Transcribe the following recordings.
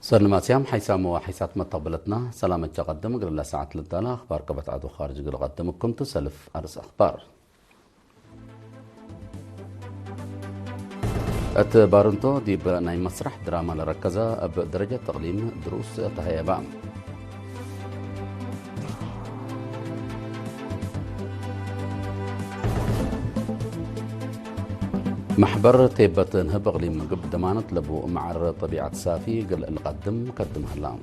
سلمات يام حيسام وحيسات مطبلتنا سلامة تقدم قبل ساعة للدالة أخبار قبط عدو خارج قدمكم تسلف أرس أخبار بارنتو دي بناي مسرح دراما لركزة بدرجة تقليم دروس تهيبان محبر تيبت نهب اقليم قب دمانت لبو معر طبيعة سافي قل القدم قدم هلام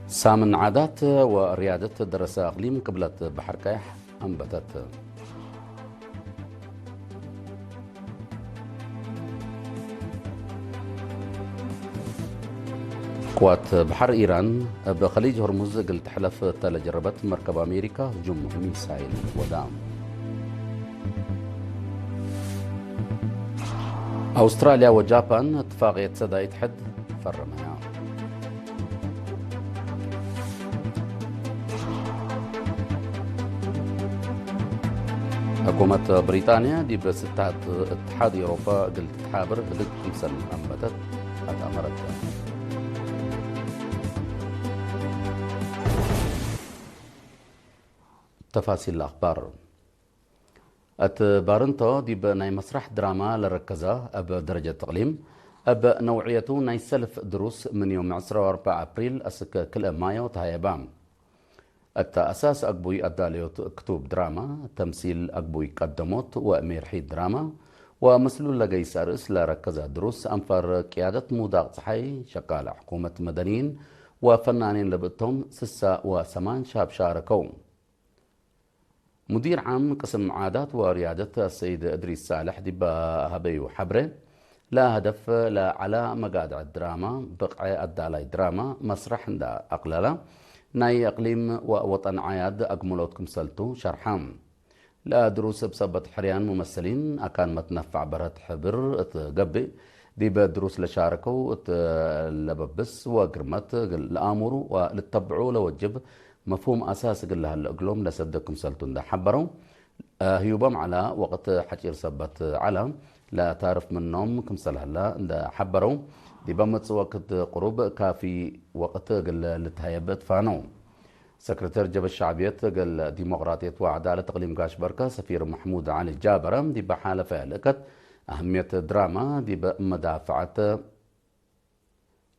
سامن عادات وريادة دراسة اقليم قبلت بحر كايح انبتت قوات بحر إيران بخليج هرمز قلت حلف تلجربت مركب أمريكا هجوم ميسايل ودعم أستراليا وجابان اتفاقية سدا يتحد فرمها حكومة بريطانيا دي بستات اتحاد أوروبا قلت تحابر ضد تمثل أنبتت أمرت تفاصيل الأخبار بارنتو دي بناي مسرح دراما لركزة أب درجة تقليم أب نوعيته ناي سلف دروس من يوم 14 أبريل أسك كل مايو تهيبام أساس أقبوي أداليو كتوب دراما تمثيل أقبوي قدموت وأمير حيد دراما ومسلول لقي سارس لركزة دروس أنفر قيادة موداق صحي شقال حكومة مدنيين وفنانين لبتهم سسا وسمان شاب شاركوا مدير عام قسم عادات وريادة السيد إدريس صالح دبا هبي وحبره لا هدف لا على مقاطع الدراما بقع الدالاي دراما مسرح دا أقلالة ناي أقليم ووطن عياد أقملوتكم سلتو شرحام لا دروس بسبت حريان ممثلين أكان متنفع برات حبر تقبي ديبا دروس لشاركو لببس وقرمت الآمرو وللتبعو لوجب مفهوم أساس قل لها الأقلوم لسدكم سلتون دا حبروا هيوبام على وقت حجير سبت على لا تعرف منهم كم سلها دا حبروا دي بمت وقت قروب كافي وقت قل لتهيبت فانو سكرتير جبهة الشعبية قل ديمقراطية وعدالة تقليم قاش بركة سفير محمود علي الجابرة دي بحالة فعلكت أهمية دراما دي بمدافعة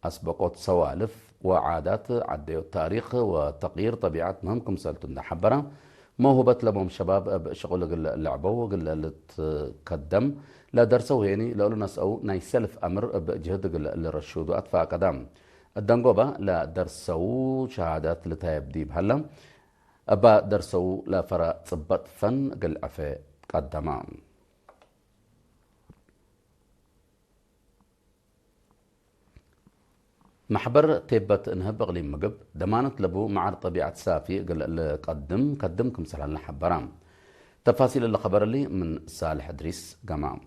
أسبقت سوالف وعادات عديو التاريخ وتغيير طبيعة مهمكم سالتون حبرة موهبة لهم شباب شغل اللعبوا قل تقدم لا درسوا يعني لو نسأو ناي سلف أمر بجهد الرشود وأطفاء قدام الدنقوبة لا درسوا شهادات لتيبدي بهلا أبا درسوا لا فرا صبت فن قل عفا قدمان محبر تيبت انهب اقليم مقب دمانت لبو مع طبيعة سافي قل قدمكم سلالنا حبرام تفاصيل اللي خبر لي من صالح ادريس قمام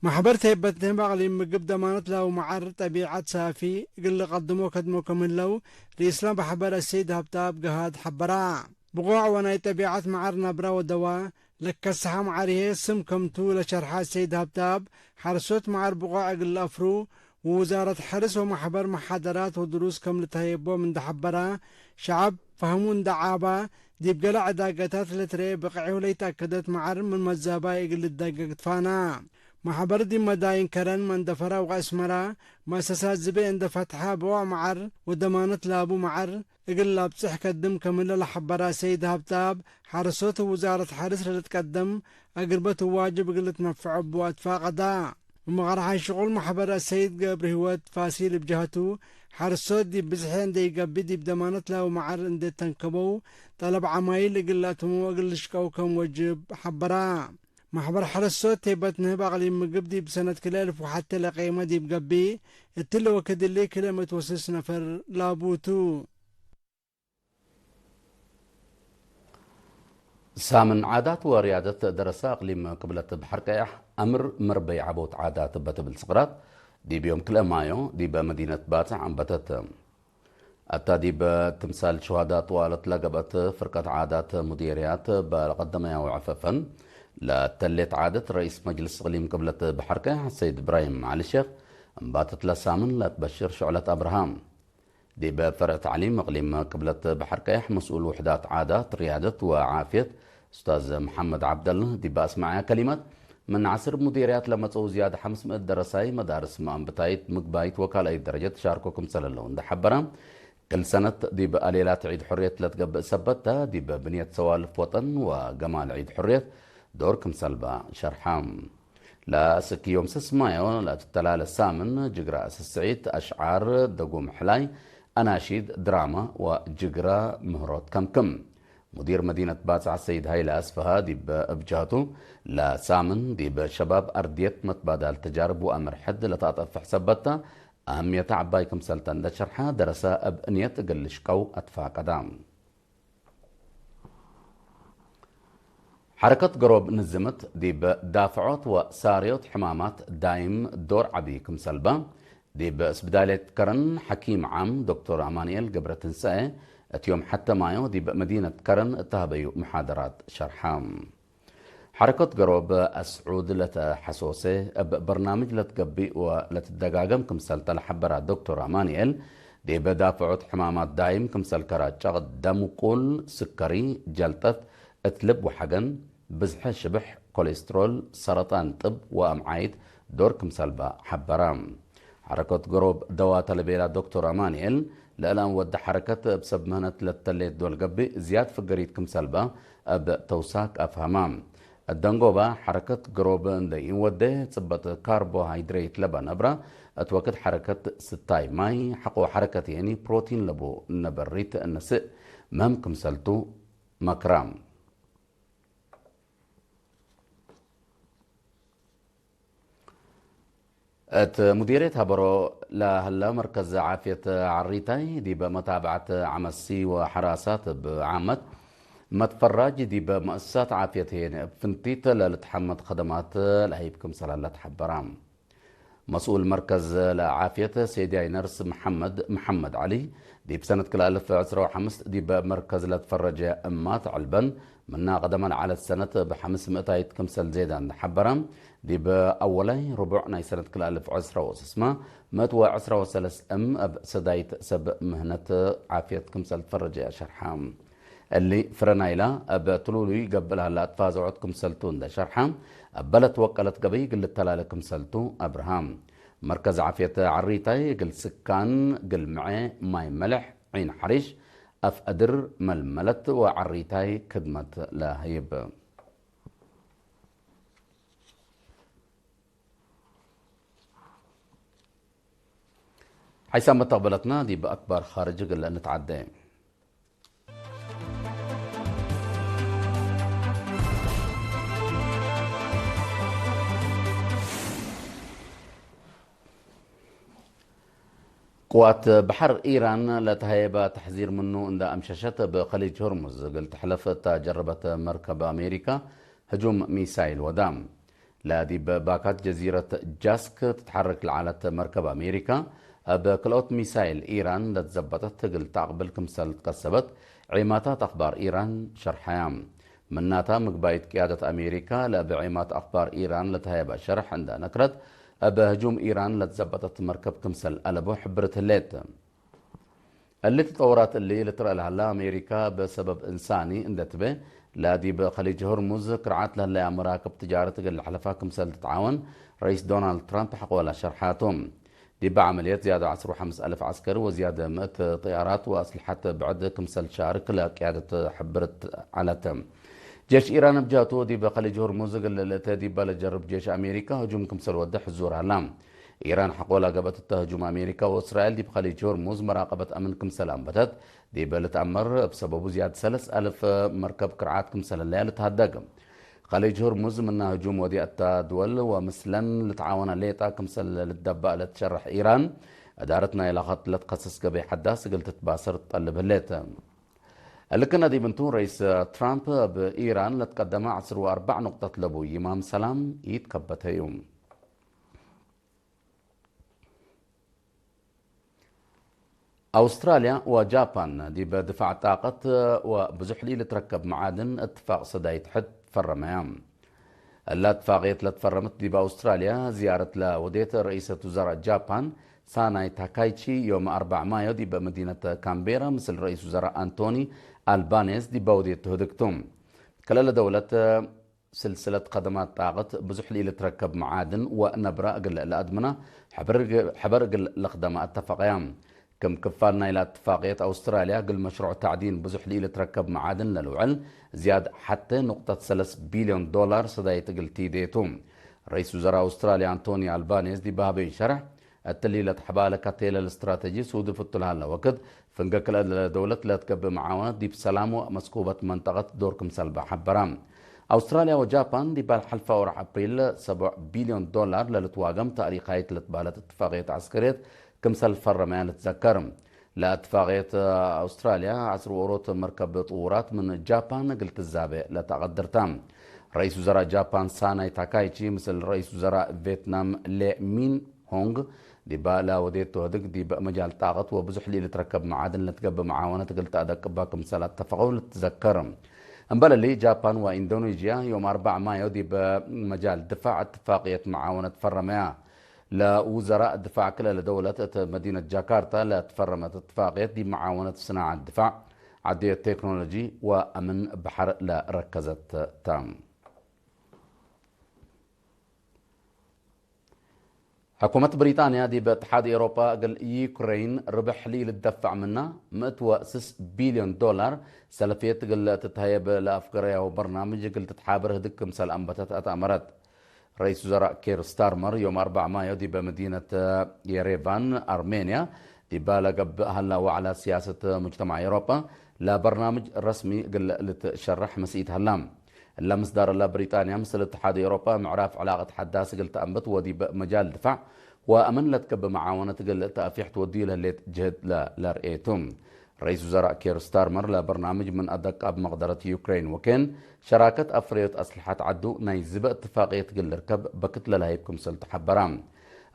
محبر تيبت انهب اقليم مقب دمانت لو مع طبيعة سافي قل قدمو كدمو كمن لو الإسلام بحبر السيد هبتاب قهاد حبرا بقوع وناي طبيعة معر نبرا ودواء لك السحام عليه سم كمتو لشرحات سيد هبتاب حرسوت معر بقوع قل أفرو ووزارة حرس ومحبر محاضرات ودروس كم لتهيبو من دحبرا شعب فهمون دعابا دي بقلع داقتات لتري بقعيو ليتأكدت معر من مزابا يقل الداقة فانا محبر دي مداين كرن من دفرا واسمرا مؤسسات زبي عند فتحها بوع معر ودمانت لابو معر اقل لابسح قدم كمل لحبرا سيد هبتاب حرسوت وزارة حرس لتقدم اقربت واجب قلت نفع بواتفاق دا ومغرحي شغل محبر السيد قبر هوات فاسيل بجهته حرسوت دي بزحين دي قبي دي بدمانت لاو معر اند تنكبو طلب عمايل اقلاتهم واقل شكاو كم وجب حبرا محبر حرسوت تيبت نهب اقليم مقب دي بسنة كلالف وحتى لقيمة دي بقبي التلو وكد اللي كلمة وسس نفر لابوتو سامن عادات وريادة دراسة اقليم قبلة بحر كايح امر مربي عبوت عادات بتبل صغرات دي بيوم كل مايو دي بمدينة باتع عم بتت التاديب تمثال شهداء طوالت لقبت فرقة عادات مديريات بقدمها وعففا لتلت عادة رئيس مجلس إقليم قبلة بحركة السيد إبراهيم علي الشيخ باتت لسامن لتبشر شعلة أبراهام دي بفرع تعليم إقليم قبلة بحركة مسؤول وحدات عادات ريادة وعافية أستاذ محمد عبد الله دي بأسمعها كلمات من عصر مديريات لما تصو زيادة 500 درساي مدارس مام بتايت مقبايت وكالة درجة شاركوكم سلالون ده حبرام كل سنة دي بقليلات عيد حرية لتقبل سبتها دي ببنية سوالف وطن وجمال عيد حرية دوركم سلبا شرحام لا سكي يوم سسمايو لا تتلال السامن جقرا السعيد أشعار دقوم حلاي أناشيد دراما وجقرا مهروت كم مدير مدينة باتع السيد هايلا أسفها دي بأبجاته لا سامن دي بشباب أرديت متبادل تجارب وأمر حد لتعطف حسابتها أهمية عبايكم سلطان دا شرحة درسة أبنية قلشكو أدفع قدام حركة قروب نزمت دي بدافعات وساريوت حمامات دايم دور عبيكم سلبا دي بسبدالة كرن حكيم عام دكتور أمانيل قبرة نساء اتيوم حتى مايو دي بمدينة كرن تهبيو محاضرات شرحام حركة قروب أسعود لتحسوسه برنامج لتقبي ولتدقاقم كمسال تلحبرا دكتور أمانيل دي بدافعات حمامات دايم كمسال كراجة دم قول سكري جلطت اتلب وحقن بزح شبح كوليسترول سرطان طب وأمعايد دور كمسال حبرام حركة قروب دوات لبيلا دكتور أمانيل لألان ود حركة بسبب مهنة للتليت دول قبي زياد فقريت كمسال توساك أفهمام الدنقوبة حركة قروبان دي وده تصبت كاربوهيدرات لبن أبرا أتوقد حركة ستاي ماي حقو حركة يعني بروتين لبو نبريت النساء ممكن سلتو مكرام مديرية هبرو لهلا مركز عافية عريتاي دي بمتابعة عمسي وحراسات بعامة متفرج دي بمؤسسات عافية هنا فنتيت لتحمد خدمات لهيبكم سلالة حبرام مسؤول مركز لعافية سيدي نرس محمد علي دي بسنة كل 2015 دي بمركز لتفرج أمات علبن منا قدما على السنة بحمس مئتايت كمسل زيدان حبرام دي بأولي ربعنا سنة كل 2010 اسمه متوى 10 أم سدايت سب مهنة عافية كمسل تفرج شرحام اللي فرنايلا بطلولي قبلها لا تفازعتكم سلتون ده شرحام بلت وكلت قبي قل التلالكم سلتو أبراهام مركز عافية عريتاي قل سكان قل معي ماي ملح عين حريش أف أدر ململت وعريتاي كدمت لا هيب حيث متقبلتنا دي بأكبر خارج قل نتعدى قوات بحر إيران لتهيبة تحذير منه عند أمششت بخليج هرمز قلت حلفت جربت مركب أمريكا هجوم ميسايل ودام لا دي باكات جزيرة جاسك تتحرك لعالة مركب أمريكا بكلوت ميسايل إيران لتزبطت قلت تعقبل كمسل تقسبت عيماتات أخبار إيران شرحيام مناتا مقبايت قيادة أمريكا لبعيمات أخبار إيران لتهيبة شرح عند نكرت بهجوم إيران لتزبطت مركب كمسل ألبو حبرت الليت اللي تطورات اللي لترى لها أمريكا بسبب إنساني اندتبه لا دي بخليج هرمز كرعات لها مراكب تجارة قل حلفا كمسل تتعاون رئيس دونالد ترامب حقولا شرحاتهم دي بعمليات زيادة 10,000 عسكر وزيادة 100 طيارات وأسلحة بعد كمسل شارك لقيادة حبرت على تم جيش إيران بجاتو دي بخليج هرمز قل تدي بالجرب جيش أمريكا هجوم كمسل ودح الزور هلام إيران حقولا قبت التهجم أمريكا وإسرائيل دي بخليج هرمز مراقبة أمن كمسل أنبتت دي بلتأمر بسبب زيادة 3,000 مركب كرعات كمسل الليل تهدقم خليج هرمز منها هجوم ودي الدول ومثلا لتعاون الليطة كمسل للدباء لتشرح إيران أدارتنا إلى خط لتقصص قبي حداس قلت تباسر تطلب الليطة لكن دي بنتون رئيس ترامب بإيران لتقدم 4 نقطة لبو إمام سلام يتكبتها يوم أستراليا وجابان دي بدفع طاقة وبزحلي لتركب معادن اتفاق صدايت حد فرميام. الاتفاقية لتفرمت دي بأستراليا زيارة لوديت رئيسة وزراء جابان ساناي تاكايتشي يوم 4 مايو دي بمدينة كامبيرا مثل رئيس وزراء أنتوني ألبانيز دي بوديت هدكتوم. كلا دولة سلسلة خدمات طاقة بزحلي لتركب معادن ونبرة قل الأدمنة حبر قل لخدمة اتفاقيام. كم كفالنا إلى اتفاقية أستراليا قل مشروع تعدين بزحلي لتركب معادن للوعل زياد حتى نقطة 3 بليون دولار صدايت قل تيديتوم. رئيس وزراء أستراليا أنتوني ألبانيز دي بابي شرح التليلة حبالة كتيلة الاستراتيجي سود فتلها لوقت فنقك الدولة لا تكب معاونة دي بسلام ومسكوبة منطقة دوركم سلبة حبرام. أستراليا وجابان دي بالحلفة ورح أبريل 7 بليون دولار للتواقم تاريخية لتبالة اتفاقية عسكرية كمسل فرمان تذكرم. لا اتفاقية أستراليا عصر وروت مركب طورات من جابان قلت الزابع لا تقدر تام. رئيس وزراء جابان ساناي تاكايتشي مثل رئيس وزراء فيتنام لي مين هونغ دي بالا وديتو هدك دي مجال طاقة وبزحلي لتركب معادن لتقب معاونة قلت أدك باكم سالة تفقوا لتذكرم. انبلا لي جابان واندونيسيا يوم 4 مايو دي بمجال دفاع اتفاقية معاونة فرميا لوزراء الدفاع كلا لدولة مدينة جاكرتا لا تفرمت اتفاقية دي معاونة صناعة الدفاع عدية تكنولوجي وأمن بحر لا ركزت تام. حكومة بريطانيا دي باتحاد أوروبا قال يوكرين ربح لي للدفع منها 106 بليون دولار سلفيت قال تتهيب لأفكاريا وبرنامج قال تتحابر هدك مثل أنبتت أتأمرت. رئيس وزراء كير ستارمر يوم 4 مايو دي بمدينة يريفان أرمينيا دي بالغ هلا وعلى سياسة مجتمع أوروبا لا برنامج رسمي قال لتشرح مسيت هلام. اللمس دار الله بريطانيا مثل اتحاد أوروبا معرف علاقة حداثة قلت أنبت ودي مجال دفاع وأمن لتكب معاونة قلت أفيح تودي لها اللي تجهد لرئيتهم. رئيس وزراء كير ستارمر لبرنامج من أدق أب مقدرة يوكرين وكان شراكة أفريت أسلحة عدو نايزب اتفاقية قل ركب بكت للايبكم سلط حبرام.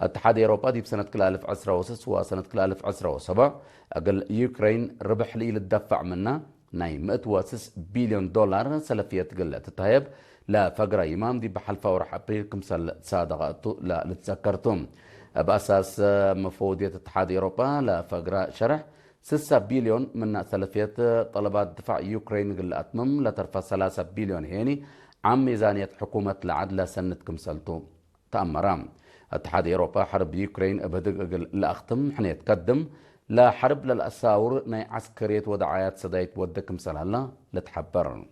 اتحاد أوروبا دي بسنة كل 1906 وسنة كل 1907 أقل يوكرين ربح لي للدفع منها ناي 106 بليون دولار سلفية قلة تتهيب لا فقرة إمام دي بحلفة ورح أبريلكم صادقة لا لتذكرتم بأساس مفوضية اتحاد أوروبا لا فقرة شرح 6 بليون من سلفية طلبات دفاع يوكرين قل أتمم لترفع 3 بليون هيني عن ميزانية حكومة العدل سنتكم سلتو تأمرام. اتحاد أوروبا حرب يوكرين بدق لأختم حين يتقدم لا حرب للأساور ناي عسكرية ودعايات سدايت ودك مثل هلا لتحبر.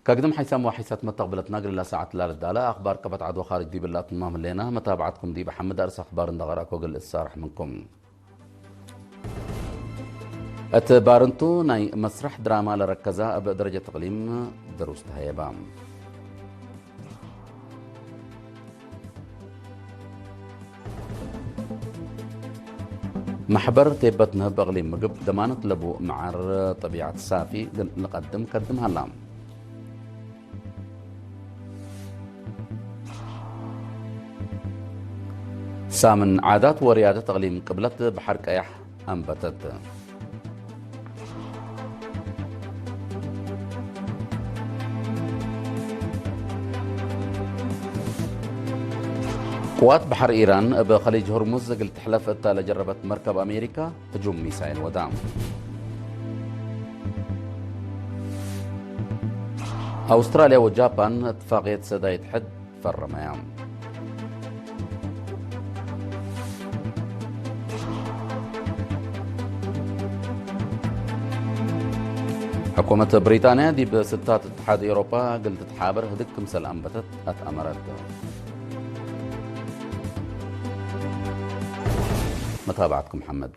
كقدم حيسام وحيسات متقبلت نقل الله ساعة لا للدالة أخبار كبت عدو خارج دي بالله تمام اللينا متابعتكم دي بحمد أرس أخبار اندغراك وقل السارح منكم اتبارنتو ناي مسرح دراما لركزة بدرجة تقليم دروس تهيبام. محبر تيبتنا بغلي مقب دمانة لبو معر طبيعة السافي نقدم قدم هلام. سامن عادات وريادة تغليم قبلت بحر كيح أنبتت. قوات بحر إيران بخليج هرمز قلت حلفت لجربت مركب أمريكا هجوم ميسايل ودعم. أستراليا وجابان اتفاقية سدايت حد في الرميان. حكومة بريطانيا دي بستات اتحاد أوروبا قلت تحابر هدك مثل أنبتت أتأمرت. متابعتكم محمد.